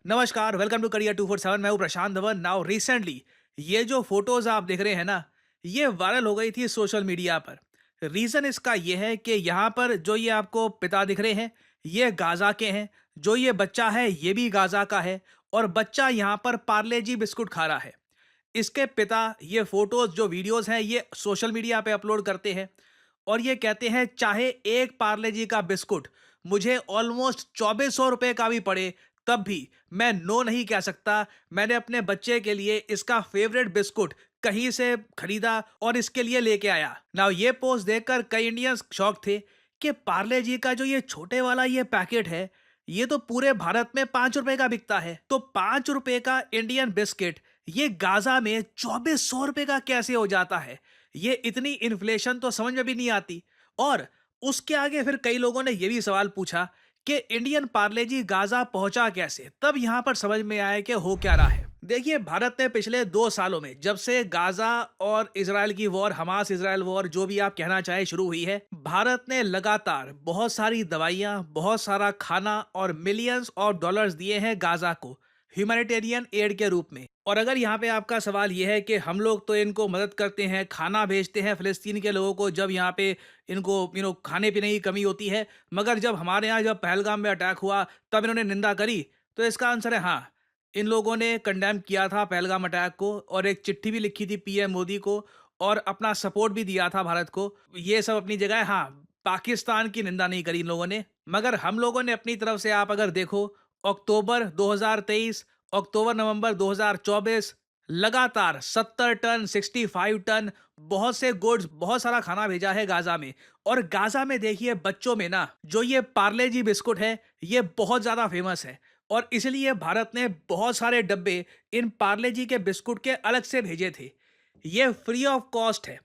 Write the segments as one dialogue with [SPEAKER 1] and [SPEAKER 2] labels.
[SPEAKER 1] नमस्कार, welcome to career 247। मैं हूं प्रशांत धवन। नाउ रिसेंटली ये जो फोटोज आप देख रहे हैं ना, ये वायरल हो गई थी सोशल मीडिया पर। रीजन इसका ये है कि यहाँ पर जो ये आपको पिता दिख रहे हैं, ये गाजा के हैं। जो ये बच्चा है, ये भी गाजा का है। और बच्चा यहाँ पर पार्ले जी बिस्कुट खा रहा है। इसके पिता ये फोटोज जो वीडियोस हैं, ये सोशल मीडिया पे अपलोड करते हैं। और ये कहते हैं चाहे एक पार्ले जी का बिस्कुट मुझे ऑलमोस्ट 2400 रुपए का भी पड़े, तब भी मैं नो नहीं कह सकता। मैंने अपने बच्चे के लिए इसका फेवरेट बिस्कुट कहीं से खरीदा और इसके लिए लेके आया। नाउ ये पोस्ट देखकर कई इंडियंस शॉक थे कि पार्ले जी का जो ये छोटे वाला ये पैकेट है, ये तो पूरे भारत में 5 रुपए का बिकता है। तो 5 रुपए का इंडियन बिस्किट ये गाजा में 2400 रुपए का कैसे हो जाता है? ये इतनी इन्फ्लेशन तो समझ में भी नहीं आती। और उसके आगे फिर कई लोगों ने ये भी सवाल पूछा कि इंडियन पार्ले जी गाजा पहुंचा कैसे? तब यहां पर समझ में आया कि हो क्या रहा है। देखिए, भारत ने पिछले 2 सालों में जब से गाजा और इसराइल की वॉर, हमास इसराइल वॉर, जो भी आप कहना चाहे, शुरू हुई है, भारत ने लगातार बहुत सारी दवाइयां, बहुत सारा खाना और मिलियंस ऑफ डॉलर्स दिए हैं गाजा को ह्यूमैनिटेरियन एड के रूप में। और अगर यहाँ पे आपका सवाल ये है कि हम लोग तो इनको मदद करते हैं, खाना भेजते हैं फिलिस्तीन के लोगों को जब यहाँ पे इनको खाने पीने की कमी होती है, मगर जब हमारे यहाँ जब पहलगाम में अटैक हुआ तब इन्होंने निंदा करी, तो इसका आंसर है हाँ। इन लोगों ने कंडेम किया था पहलगाम अटैक को और एक चिट्ठी भी लिखी थी पीएम मोदी को और अपना सपोर्ट भी दिया था भारत को। ये सब अपनी जगह है। हाँ, पाकिस्तान की निंदा नहीं करी इन लोगों ने। मगर हम लोगों ने अपनी तरफ से, आप अगर देखो, अक्टूबर 2023, अक्टूबर नवंबर 2024, लगातार 70 टन, 65 टन, बहुत से गुड्स, बहुत सारा खाना भेजा है गाजा में। और गाजा में देखिए, बच्चों में ना जो ये पार्ले जी बिस्कुट है, ये बहुत ज्यादा फेमस है। और इसलिए भारत ने बहुत सारे डब्बे इन पार्ले जी के बिस्कुट के अलग से भेजे थे। ये फ्री ऑफ कॉस्ट है।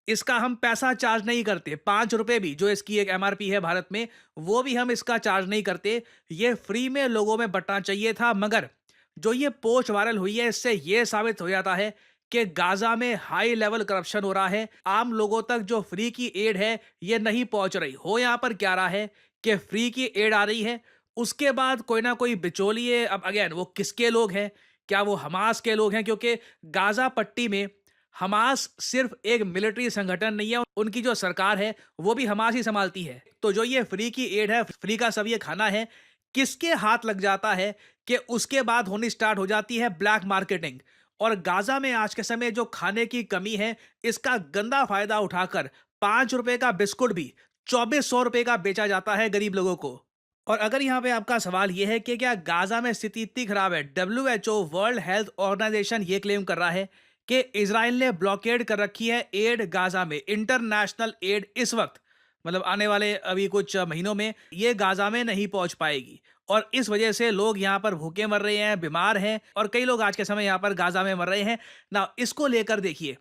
[SPEAKER 1] इसका हम पैसा चार्ज नहीं करते। 5 रुपए भी जो इसकी एक एमआरपी है भारत में, वो भी हम इसका चार्ज नहीं करते। ये फ्री में लोगों में बंटना चाहिए था। मगर जो ये पोस्ट वायरल हुई है, इससे ये साबित हो जाता है कि गाजा में हाई लेवल करप्शन हो रहा है। आम लोगों तक जो फ्री की एड है, ये नहीं पहुंच रही। हो यहाँ पर क्या रहा है कि फ्री की एड आ रही है, उसके बाद कोई ना कोई बिचौलिए, अब अगेन वो किसके लोग हैं? क्या वो हमास के लोग हैं? क्योंकि गाजा पट्टी में हमास सिर्फ एक मिलिट्री संगठन नहीं है, उनकी जो सरकार है वो भी हमास ही संभालती है। तो जो ये फ्री की एड है, फ्री का सब ये खाना है, किसके हाथ लग जाता है कि उसके बाद होनी स्टार्ट हो जाती है ब्लैक मार्केटिंग। और गाजा में आज के समय जो खाने की कमी है, इसका गंदा फायदा उठाकर 5 रुपए का बिस्कुट भी 2400 रुपए का बेचा जाता है गरीब लोगों को। और अगर यहाँ पे आपका सवाल यह है कि क्या गाजा में स्थिति इतनी खराब है, WHO, वर्ल्ड हेल्थ ऑर्गेनाइजेशन ये क्लेम कर रहा है कि इजराइल ने ब्लॉकेड कर रखी है एड गाजा में, इंटरनेशनल एड इस वक्त, मतलब आने वाले अभी कुछ महीनों में ये गाजा में नहीं पहुंच पाएगी। और इस वजह से लोग यहाँ पर भूखे मर रहे हैं, बीमार हैं, और कई लोग आज के समय यहाँ पर गाजा में मर रहे हैं ना। इसको लेकर देखिए,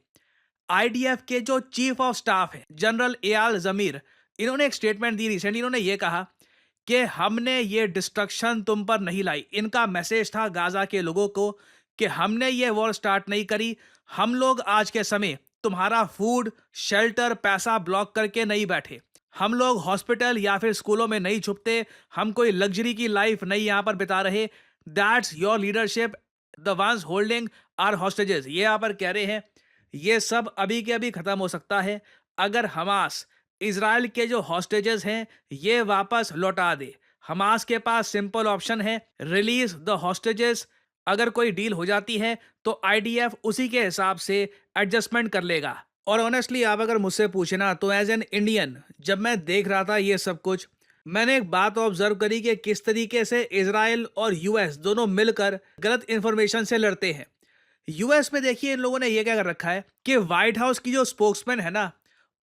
[SPEAKER 1] आईडीएफ के जो चीफ ऑफ स्टाफ है जनरल एयाल जमीर, इन्होंने एक स्टेटमेंट दी रिसेंटली। इन्होंने ये कहा कि हमने ये डिस्ट्रक्शन तुम पर नहीं लाई। इनका मैसेज था गाजा के लोगों को कि हमने ये वॉर स्टार्ट नहीं करी। हम लोग आज के समय तुम्हारा फूड, शेल्टर, पैसा ब्लॉक करके नहीं बैठे। हम लोग हॉस्पिटल या फिर स्कूलों में नहीं छुपते। हम कोई लग्जरी की लाइफ नहीं यहाँ पर बिता रहे। That's your leadership, the ones holding our hostages, ये यहाँ पर कह रहे हैं। ये सब अभी के अभी खत्म हो सकता है अगर हमास इजराइल के जो हॉस्टेजेस हैं ये वापस लौटा दे। हमास के पास सिंपल ऑप्शन है, रिलीज द हॉस्टेजेस। अगर कोई डील हो जाती है तो आईडीएफ उसी के हिसाब से एडजस्टमेंट कर लेगा। और ऑनेस्टली आप अगर मुझसे पूछे ना, तो एज एन इंडियन जब मैं देख रहा था ये सब कुछ, मैंने एक बात ऑब्जर्व करी कि किस तरीके से इजराइल और यूएस दोनों मिलकर गलत इंफॉर्मेशन से लड़ते हैं। यूएस में देखिए, इन लोगों ने ये क्या कर रखा है कि व्हाइट हाउस की जो स्पोक्समैन है ना,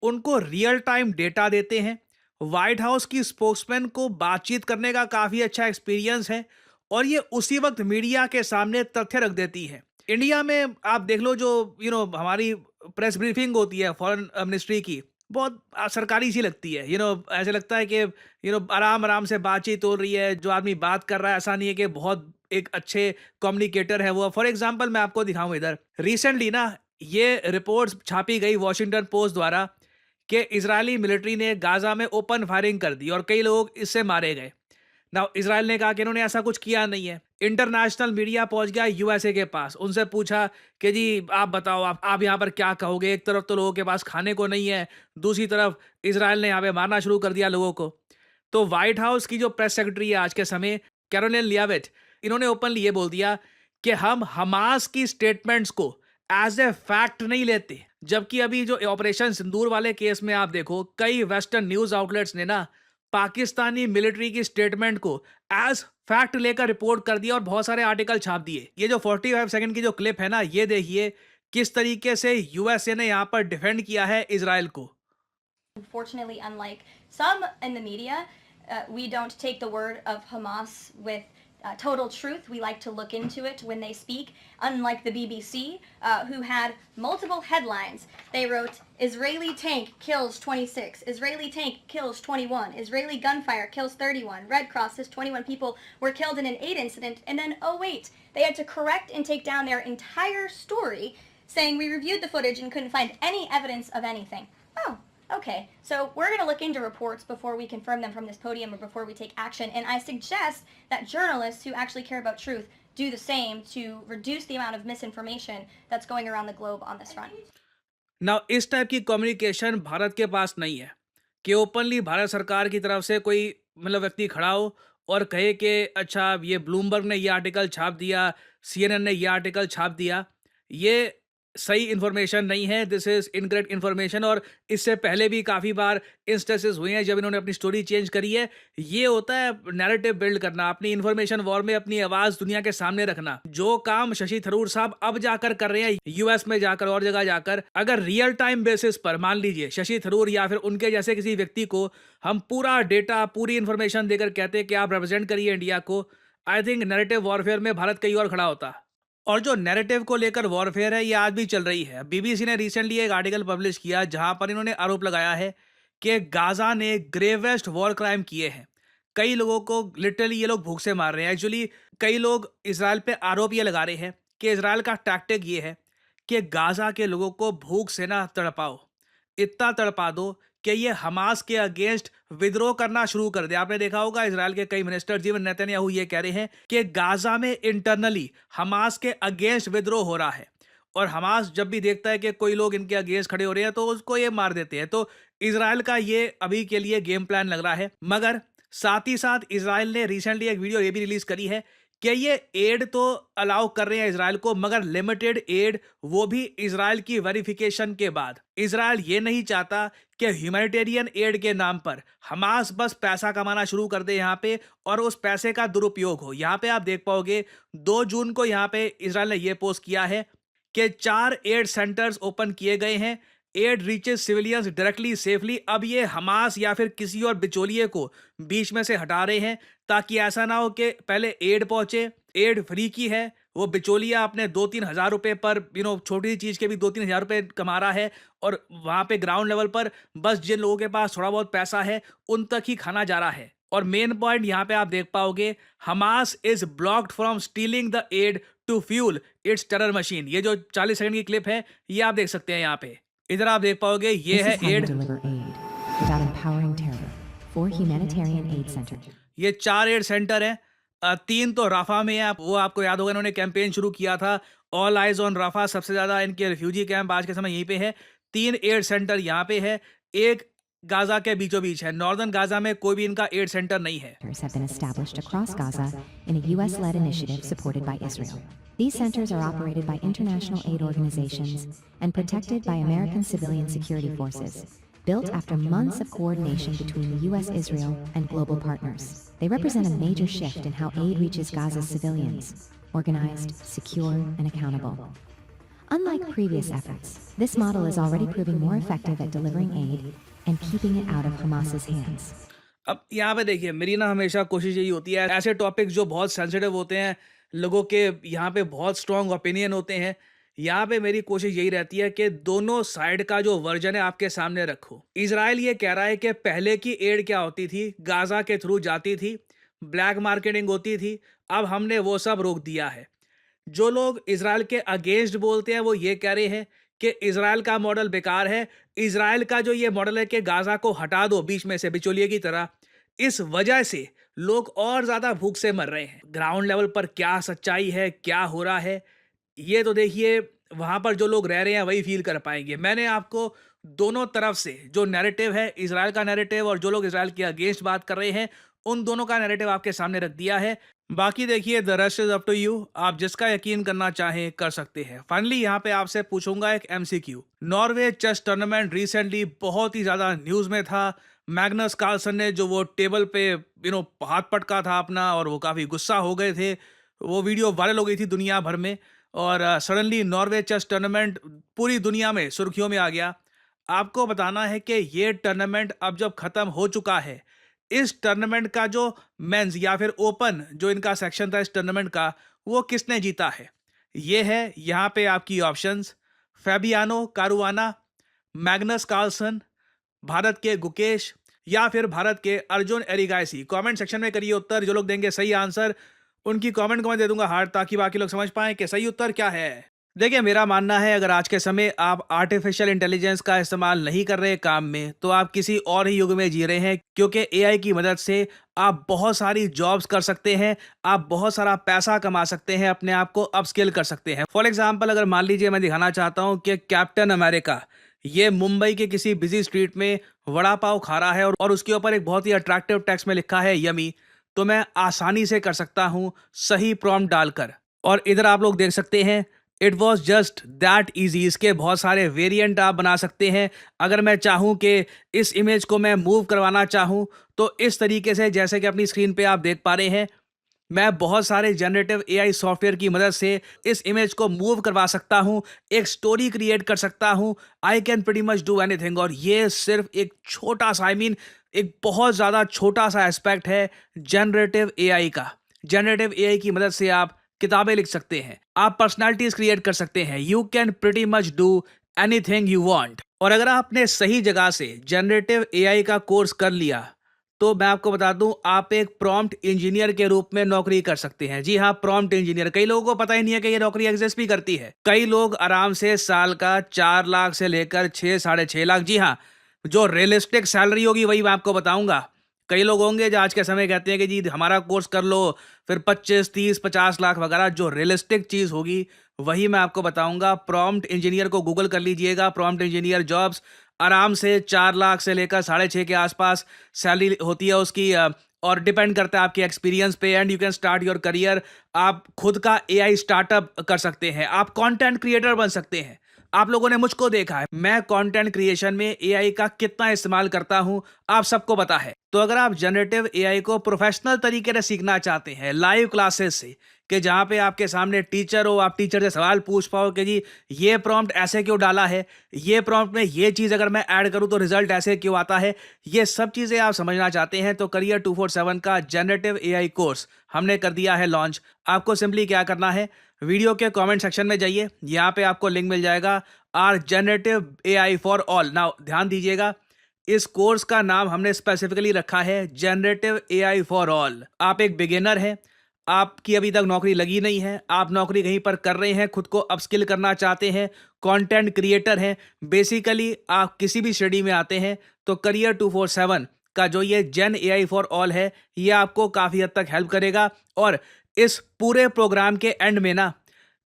[SPEAKER 1] उनको रियल टाइम डेटा देते हैं। व्हाइट हाउस की स्पोक्समैन को बातचीत करने का काफी अच्छा एक्सपीरियंस है और ये उसी वक्त मीडिया के सामने तथ्य रख देती है। इंडिया में आप देख लो, जो हमारी प्रेस ब्रीफिंग होती है फॉरेन मिनिस्ट्री की, बहुत सरकारी सी लगती है। ऐसे लगता है कि आराम आराम से बातचीत हो रही है। जो आदमी बात कर रहा है, ऐसा नहीं है कि बहुत एक अच्छे कम्युनिकेटर है वो। फॉर एग्जाम्पल मैं आपको दिखाऊं, इधर रिसेंटली ना ये रिपोर्ट्स छापी गई वॉशिंगटन पोस्ट द्वारा कि इजरायली मिलिट्री ने गाजा में ओपन फायरिंग कर दी और कई लोग इससे मारे गए। नाउ इज़राइल ने कहा कि इन्होंने ऐसा कुछ किया नहीं है। इंटरनेशनल मीडिया पहुंच गया यूएसए के पास। उनसे पूछा कि जी आप बताओ आप यहाँ पर क्या कहोगे? एक तरफ तो लोगों के पास खाने को नहीं है, दूसरी तरफ इज़राइल ने यहाँ पे मारना शुरू कर दिया लोगों को। तो व्हाइट हाउस की जो प्रेस सेक्रेटरी है आज के समय, कैरोलिन लियाविट, इन्होंने ओपनली ये बोल दिया कि हम हमास की स्टेटमेंट्स को एज ए फैक्ट नहीं लेते। जबकि अभी जो ऑपरेशन सिंदूर वाले केस में आप देखो, कई वेस्टर्न न्यूज़ आउटलेट्स ने ना पाकिस्तानी मिलिट्री की स्टेटमेंट को एज फैक्ट लेकर रिपोर्ट कर दिया और बहुत सारे आर्टिकल छाप दिए। ये जो 45 सेकंड की जो क्लिप है ना, ये देखिए किस तरीके से यूएसए ने यहाँ पर डिफेंड किया है इजराइल को।
[SPEAKER 2] Unfortunately, unlike some in the media, we don't take the word of Hamas with total truth. We like to look into it when they speak. Unlike the BBC, who had multiple headlines, they wrote, Israeli tank kills 26, Israeli tank kills 21, Israeli gunfire kills 31, Red Cross says 21 people were killed in an aid incident, and then, oh wait, they had to correct and take down their entire story, saying we reviewed the footage and couldn't find any evidence of anything. Oh, okay, so we're going to look into reports before we confirm them from this podium or before we take action. And I suggest that journalists who actually care about truth do the same to reduce the amount of misinformation that's going around the globe on this front.
[SPEAKER 1] Now इस type की communication Bharat के पास नहीं है कि openly Bharat सरकार की तरफ से कोई मतलब व्यक्ति खड़ा हो और कहे कि अच्छा ये ब्लूमबर्ग ने ये आर्टिकल छाप दिया, सीएनएन ने ये आर्टिकल छाप दिया। ये सही इन्फॉर्मेशन नहीं है, दिस इज़ इनकरेक्ट इन्फॉर्मेशन। और इससे पहले भी काफ़ी बार इंस्टेंसेस हुए हैं जब इन्होंने अपनी स्टोरी चेंज करी है। ये होता है नैरेटिव बिल्ड करना, अपनी इन्फॉर्मेशन वॉर में अपनी आवाज़ दुनिया के सामने रखना। जो काम शशि थरूर साहब अब जाकर कर रहे हैं यूएस में जाकर और जगह जाकर, अगर रियल टाइम बेसिस पर मान लीजिए शशि थरूर या फिर उनके जैसे किसी व्यक्ति को हम पूरा डेटा, पूरी इन्फॉर्मेशन देकर कहते हैं कि आप रिप्रेजेंट करिए इंडिया को, आई थिंक नैरेटिव वॉरफेयर में भारत कहीं और खड़ा होता। और जो नैरेटिव को लेकर वॉरफेयर है, ये आज भी चल रही है। बीबीसी ने रिसेंटली एक आर्टिकल पब्लिश किया जहां पर इन्होंने आरोप लगाया है कि गाजा ने ग्रेवेस्ट वॉर क्राइम किए हैं। कई लोगों को लिटरली ये लोग भूख से मार रहे हैं। एक्चुअली कई लोग इसराइल पे आरोप ये लगा रहे हैं कि इसराइल का टैक्टिक ये है कि गाजा के लोगों को भूख से ना तड़पाओ, इतना तड़पा दो कि ये हमास के अगेंस्ट विद्रोह करना शुरू कर दे। आपने देखा होगा इजराइल के कई मिनिस्टर, जीवन नेतन्याहू, ये कह रहे हैं कि गाजा में इंटरनली हमास के अगेंस्ट विद्रोह हो रहा है और हमास जब भी देखता है कि कोई लोग इनके अगेंस्ट खड़े हो रहे हैं तो उसको ये मार देते हैं। तो इजराइल का ये अभी के लिए गेम प्लान लग रहा है। मगर साथ ही साथ इजराइल ने रिसेंटली एक वीडियो ये भी रिलीज करी है कि ये एड तो अलाउ कर रहे हैं इजराइल को, मगर लिमिटेड एड, वो भी इजराइल की वेरिफिकेशन के बाद। इजराइल ये नहीं चाहता कि ह्यूमैनिटेरियन एड के नाम पर हमास बस पैसा कमाना शुरू कर दे यहाँ पे और उस पैसे का दुरुपयोग हो। यहाँ पे आप देख पाओगे 2 जून को यहाँ पे इजराइल ने ये पोस्ट किया है कि 4 एड सेंटर्स ओपन किए गए हैं, aid reaches civilians directly safely. अब ये हमास या फिर किसी और बिचौलिए को बीच में से हटा रहे हैं ताकि ऐसा ना हो कि पहले एड पहुंचे, एड फ्री की है, वो बिचौलिया अपने 2-3 हज़ार रुपए पर छोटी चीज़ के भी 2-3 हज़ार रुपए कमा रहा है और वहाँ पे ग्राउंड लेवल पर बस जिन लोगों के पास थोड़ा बहुत पैसा है उन तक ही खाना जा रहा है। और मेन पॉइंट यहाँ पे आप देख पाओगे, Hamas is blocked from stealing the aid to fuel its terror machine. ये जो 40 सेकंड की क्लिप है ये आप देख सकते हैं यहाँ पे। इधर आप देख पाओगे ये है एड। ये 4 एड सेंटर है, 3 तो राफा में है। वो आपको याद होगा इन्होंने कैंपेन शुरू किया था, ऑल आइज ऑन राफा। सबसे ज्यादा इनके रिफ्यूजी कैंप आज के समय यहीं पे है। 3 एड सेंटर यहाँ पे है, एक गाजा के बीचों बीच है। नॉर्दर्न गाजा में कोई भी इनका एड सेंटर नहीं है।
[SPEAKER 3] Have been established across Gaza in a U.S.-led initiative supported by Israel. These centers are operated by international aid organizations and protected by American civilian security forces, built after months of coordination between the U.S., Israel, and global partners. They represent a major shift in how aid reaches Gaza's civilians, organized, secure, and accountable. Unlike previous efforts, this model is already proving more effective at delivering aid and keeping it out of Hamas's hands.
[SPEAKER 1] अब यहाँ पे देखिए, मेरी ना हमेशा कोशिश यही होती है, ऐसे टॉपिक्स जो बहुत सेंसिटिव होते हैं, लोगों के यहाँ पे बहुत स्ट्रॉन्ग ओपिनियन होते हैं, यहाँ पे मेरी कोशिश यही रहती है कि दोनों साइड का जो वर्जन है आपके सामने रखो। इजराइल ये कह रहा है कि पहले की एड क्या होती थी, गाजा के थ्रू जाती थी, ब्लैक मार्केटिंग होती थी, अब हमने वो सब रोक दिया है। जो लोग इजराइल के अगेंस्ट बोलते हैं वो ये कह रहे हैं कि इजराइल का मॉडल बेकार है। इजराइल का जो ये मॉडल है कि गाजा को हटा दो बीच में से बिचौलिए की तरह, इस वजह से लोग और ज़्यादा भूख से मर रहे हैं। ग्राउंड लेवल पर क्या सच्चाई है, क्या हो रहा है, ये तो देखिए वहाँ पर जो लोग रह रहे हैं वही फ़ील कर पाएँगे। मैंने आपको दोनों तरफ से जो नैरेटिव है, इज़राइल का नैरेटिव और जो लोग इज़राइल के अगेंस्ट बात कर रहे हैं, उन दोनों का नैरेटिव आपके सामने रख दिया है। बाकी देखिए the rest is up to you. आप जिसका यकीन करना चाहें कर सकते हैं। फाइनली यहाँ पे आपसे पूछूंगा एक MCQ. Norway chess tournament recently बहुत ही ज़्यादा न्यूज़ में था। मैग्नस कार्लसन ने जो वो टेबल पे हाथ पटका था अपना और वो काफ़ी गुस्सा हो गए थे। वो वीडियो वायरल हो गई थी दुनिया भर में और सडनली नॉर्वे चेस टूर्नामेंट पूरी दुनिया में सुर्खियों में आ गया। आपको बताना है कि ये टूर्नामेंट अब जब ख़त्म हो चुका है, इस टूर्नामेंट का जो मेंस या फिर ओपन जो इनका सेक्शन था इस टूर्नामेंट का, वो किसने जीता है? ये है यहाँ पे आपकी options. Fabiano Caruana, Magnus Carlsen, Bharat के गुकेश या फिर भारत के अर्जुन एरिगाइसी। कमेंट सेक्शन में करिए उत्तर। जो लोग देंगे सही आंसर उनकी कमेंट को मैं दे दूंगा हार्ट, ताकि बाकी लोग समझ पाएं कि सही उत्तर क्या है। देखिए मेरा मानना है अगर आज के समय आप आर्टिफिशियल इंटेलिजेंस का इस्तेमाल नहीं कर रहे काम में, तो आप किसी और ही युग में जी रहे हैं, क्योंकि एआई की मदद से आप बहुत सारी जॉब्स कर सकते हैं, आप बहुत सारा पैसा कमा सकते हैं, अपने आप को अपस्किल कर सकते हैं। फॉर एग्जाम्पल अगर मान लीजिए मैं दिखाना चाहता हूँ कि कैप्टन अमेरिका ये मुंबई के किसी बिजी स्ट्रीट में वड़ा पाव खा रहा है और उसके ऊपर एक बहुत ही अट्रैक्टिव टेक्स्ट में लिखा है यमी, तो मैं आसानी से कर सकता हूँ सही प्रॉम्प्ट डालकर। और इधर आप लोग देख सकते हैं it was just that easy. इसके बहुत सारे वेरिएंट आप बना सकते हैं। अगर मैं चाहूँ कि इस इमेज को मैं मूव करवाना चाहूँ तो इस तरीके से, जैसे कि अपनी स्क्रीन पे आप देख पा रहे हैं, मैं बहुत सारे जनरेटिव एआई सॉफ्टवेयर की मदद से इस इमेज को मूव करवा सकता हूँ, एक स्टोरी क्रिएट कर सकता हूँ। I can pretty much do anything. और ये सिर्फ एक छोटा सा एक बहुत ज़्यादा छोटा सा एस्पेक्ट है जनरेटिव एआई का। जनरेटिव एआई की मदद से आप किताबें लिख सकते हैं, आप पर्सनालिटीज क्रिएट कर सकते हैं। You can pretty much do anything you want. और अगर आपने सही जगह से जनरेटिव एआई का कोर्स कर लिया तो मैं आपको बता दूं आप एक प्रॉम्प्ट इंजीनियर के रूप में नौकरी कर सकते हैं। जी हाँ, प्रॉम्प्ट इंजीनियर। कई लोगों को पता ही नहीं है कि ये नौकरी एग्जिस्ट भी करती है। कई लोग आराम से साल का 4 लाख से लेकर 6 साढ़े 6 लाख, जी हाँ, जो रियलिस्टिक सैलरी होगी वही मैं आपको बताऊंगा। कई लोग होंगे जो आज के समय कहते हैं कि जी हमारा कोर्स कर लो, फिर 25 30 50 लाख वगैरह। जो रियलिस्टिक चीज़ होगी वही मैं आपको बताऊंगा। प्रॉम्प्ट इंजीनियर को गूगल कर लीजिएगा, प्रॉम्प्ट इंजीनियर जॉब्स। आराम से 4 लाख से लेकर साढ़े 6 के आसपास सैलरी होती है उसकी। और डिपेंड करता है आपके एक्सपीरियंस पे। And you can start your career. आप खुद का एआई स्टार्टअप कर सकते हैं, आप कंटेंट क्रिएटर बन सकते हैं। आप लोगों ने मुझको देखा है, मैं कंटेंट क्रिएशन में एआई का कितना इस्तेमाल करता हूं, आप सबको पता है। तो अगर आप जनरेटिव एआई को प्रोफेशनल तरीके से सीखना चाहते हैं, लाइव क्लासेस से, कि जहाँ पे आपके सामने टीचर हो, आप टीचर से सवाल पूछ पाओ कि जी ये प्रॉम्प्ट ऐसे क्यों डाला है, ये प्रॉम्प्ट में ये चीज़ अगर मैं ऐड करूँ तो रिजल्ट ऐसे क्यों आता है, ये सब चीज़ें आप समझना चाहते हैं तो करियर 247 का जनरेटिव एआई कोर्स हमने कर दिया है लॉन्च। आपको सिंपली क्या करना है, वीडियो के कमेंट सेक्शन में जाइए, यहाँ पे आपको लिंक मिल जाएगा our generative AI for all. Now ध्यान दीजिएगा, इस कोर्स का नाम हमने स्पेसिफिकली रखा है जनरेटिव एआई फॉर ऑल। आप एक बिगिनर हैं, आपकी अभी तक नौकरी लगी नहीं है, आप नौकरी कहीं पर कर रहे हैं, खुद को अपस्किल करना चाहते हैं, कंटेंट क्रिएटर हैं, बेसिकली आप किसी भी स्टडी में आते हैं, तो करियर 247 का जो ये जेन एआई फॉर ऑल है, ये आपको काफ़ी हद तक हेल्प करेगा। और इस पूरे प्रोग्राम के एंड में ना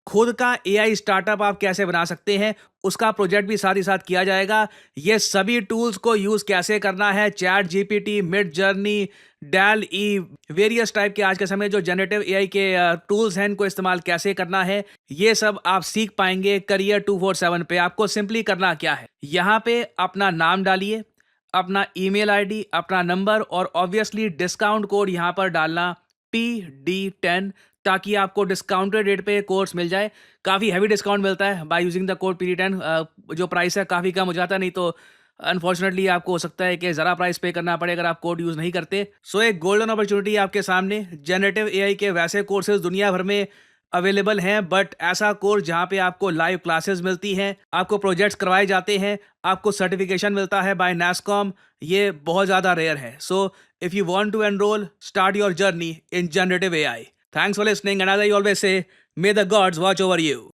[SPEAKER 1] खुद का एआई स्टार्टअप आप कैसे बना सकते हैं उसका प्रोजेक्ट भी साथ ही साथ किया जाएगा। ये सभी टूल्स को यूज़ कैसे करना है, ChatGPT, Midjourney, DALL E, various type के आज के समय जो जनरेटिव एआई के टूल्स हैं, इनको इस्तेमाल कैसे करना है, ये सब आप सीख पाएंगे करियर 247 पे। आपको सिंपली करना क्या है, यहाँ पे अपना नाम डालिए, अपना ईमेल आईडी, अपना नंबर और ऑब्वियसली डिस्काउंट कोड यहाँ पर डालना PD10, ताकि आपको डिस्काउंटेड रेट पे कोर्स मिल जाए। काफ़ी हैवी डिस्काउंट मिलता है by using the code PD10। जो प्राइस है काफ़ी कम हो जाता है, नहीं तो अनफॉर्चुनेटली आपको हो सकता है कि ज़रा प्राइस पे करना पड़े अगर आप कोड यूज़ नहीं करते। सो एक गोल्डन अपॉर्चुनिटी आपके सामने। जनरेटिव एआई के वैसे कोर्सेज दुनिया भर में अवेलेबल हैं, बट ऐसा कोर्स जहाँ पे आपको लाइव क्लासेस मिलती हैं, आपको प्रोजेक्ट्स करवाए जाते हैं, आपको सर्टिफिकेशन मिलता है बाय NASSCOM, ये बहुत ज़्यादा रेयर है। So if you want to enrol, start your journey in generative AI. Thanks for listening, and as I always say, may the gods watch over you.